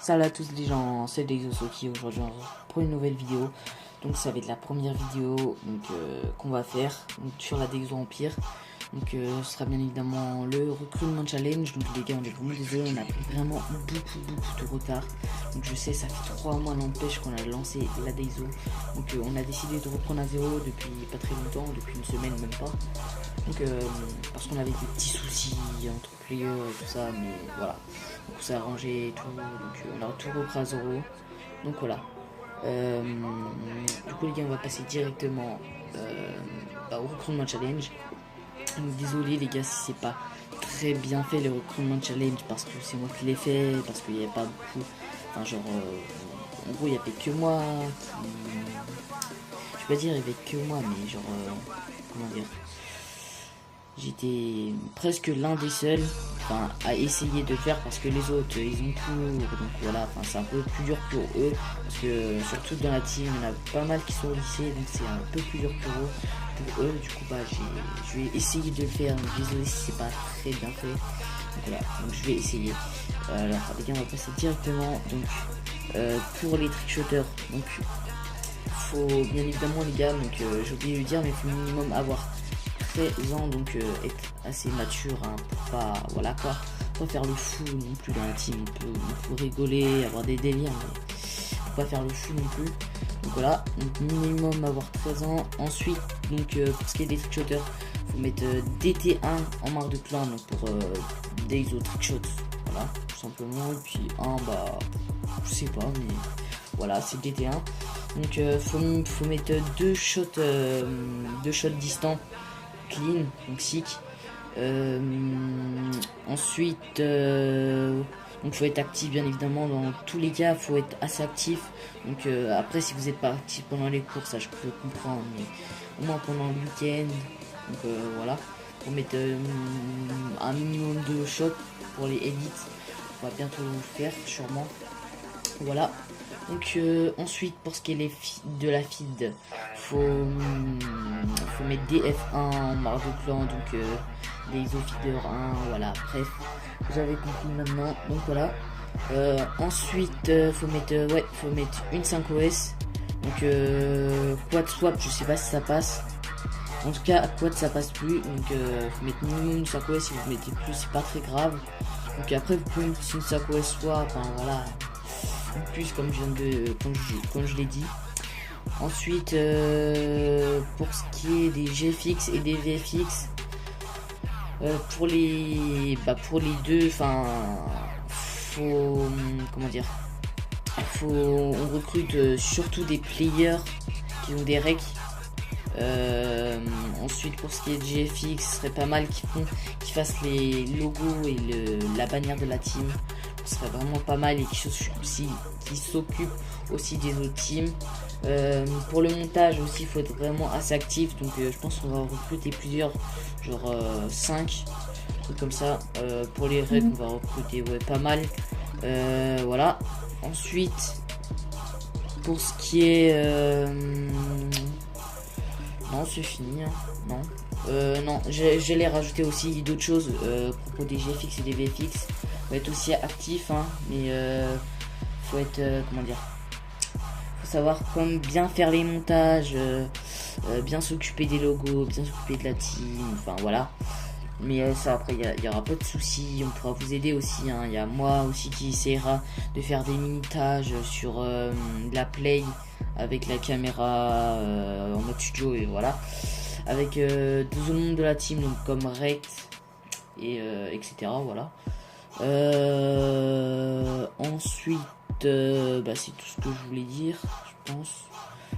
Salut à tous les gens, c'est Dexosoki. Aujourd'hui on se retrouve pour une nouvelle vidéo. Donc ça va être la première vidéo qu'on va faire sur la Dexo Empire. Donc ce sera bien évidemment le recrutement challenge. Donc les gars, on est vraiment désolé, on a pris vraiment beaucoup de retard. Donc je sais, ça fait 3 mois n'empêche qu'on a lancé la Dexo. Donc on a décidé de reprendre à zéro depuis pas très longtemps, depuis une semaine même pas. Donc parce qu'on avait des petits soucis entre players et tout ça, mais voilà. Donc on s'est arrangé et tout, donc on a tout repris à zéro. Donc voilà. Du coup les gars, on va passer directement au recrutement challenge. Donc, désolé les gars si c'est pas très bien fait le recrutement challenge, parce que c'est moi qui l'ai fait, parce qu'il n'y avait pas beaucoup. Enfin genre en gros il n'y avait que moi qui. Je vais pas dire il y avait que moi, mais genre comment dire. J'étais presque l'un des seuls à essayer de le faire, parce que les autres ils ont cours, donc voilà, c'est un peu plus dur pour eux, parce que surtout dans la team il y en a pas mal qui sont au lycée, donc c'est un peu plus dur pour eux. Du coup je vais essayer de le faire, donc désolé si c'est pas très bien fait, donc voilà, donc je vais essayer. Alors les gars, on va passer directement donc pour les trickshotters. Donc faut bien évidemment les gars, donc j'ai oublié de le dire, mais il faut minimum avoir 13 ans, donc être assez mature pour pas, voilà quoi, pas faire le fou non plus dans la team. Il faut rigoler, avoir des délires, mais faut pas faire le fou non plus. Donc voilà, donc minimum avoir 13 ans. Ensuite, donc pour ce qui est des trickshotters, faut mettre DT1 en marque de clan, donc pour Dexo trickshots, voilà, tout simplement. Et puis je sais pas, mais voilà, c'est DT1. Donc faut mettre deux shots distants clean, donc sick. Ensuite donc faut être actif bien évidemment, dans tous les cas faut être assez actif. Donc après si vous n'êtes pas actif pendant les cours, ça je peux comprendre, mais au moins pendant le week-end. Donc voilà, pour mettre un minimum de shots pour les élites. On va bientôt le faire sûrement. Voilà. Donc ensuite pour ce qui est de la feed, faut mettre des F1 en marque de clan, donc des feeder 1, voilà, bref, vous avez compris maintenant, donc voilà. Ensuite faut mettre une 5OS, donc quad swap, je sais pas si ça passe. En tout cas quad ça passe plus, donc faut mettre minimum une 5OS. Si vous mettez plus, c'est pas très grave. Donc après vous pouvez mettre une 5OS swap, voilà, plus comme je l'ai dit. Ensuite pour ce qui est des GFX et des VFX, pour les deux, faut on recrute surtout des players qui ont des recs. Ensuite pour ce qui est de GFX, ce serait pas mal qu'ils fassent les logos et la bannière de la team. Ce serait vraiment pas mal, et qui s'occupe aussi des autres teams. Pour le montage aussi, il faut être vraiment assez actif, donc je pense qu'on va recruter plusieurs, genre 5 trucs comme ça. Pour les raids on va recruter pas mal. Voilà. Ensuite pour ce qui est non, c'est fini, hein. Non, j'allais rajouter aussi d'autres choses à propos des GFX et des VFX. Faut être aussi actif, mais faut être faut savoir comme bien faire les montages, bien s'occuper des logos, bien s'occuper de la team, voilà. Mais ça, après il y aura pas de soucis, on pourra vous aider aussi, il y a moi aussi qui essaiera de faire des minutages sur la play avec la caméra en mode studio, et voilà, avec deux autres membres de la team, donc comme Rect et etc. Voilà. Ensuite c'est tout ce que je voulais dire, je pense.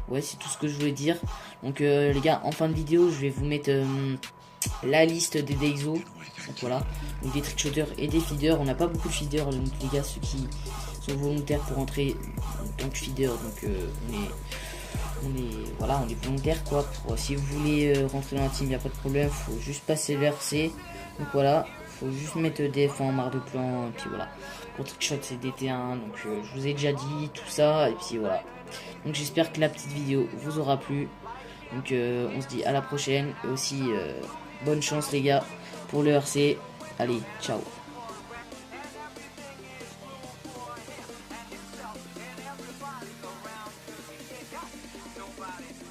Ouais, c'est tout ce que je voulais dire. Donc les gars, en fin de vidéo je vais vous mettre la liste des Dexo, donc voilà, donc des trickshotters et des feeders. On n'a pas beaucoup de feeders, donc les gars, ceux qui sont volontaires pour entrer en tant que feeder, donc on est volontaire quoi. Si vous voulez rentrer dans la team, il n'y a pas de problème, faut juste passer l'RC. Donc voilà, faut juste mettre DF en marque de clan, et puis voilà. Pour trickshot c'est DT1, donc je vous ai déjà dit tout ça, et puis voilà. Donc j'espère que la petite vidéo vous aura plu. Donc on se dit à la prochaine, et aussi bonne chance les gars pour le RC. Allez, ciao. nobody around, 'cause you ain't got nobody.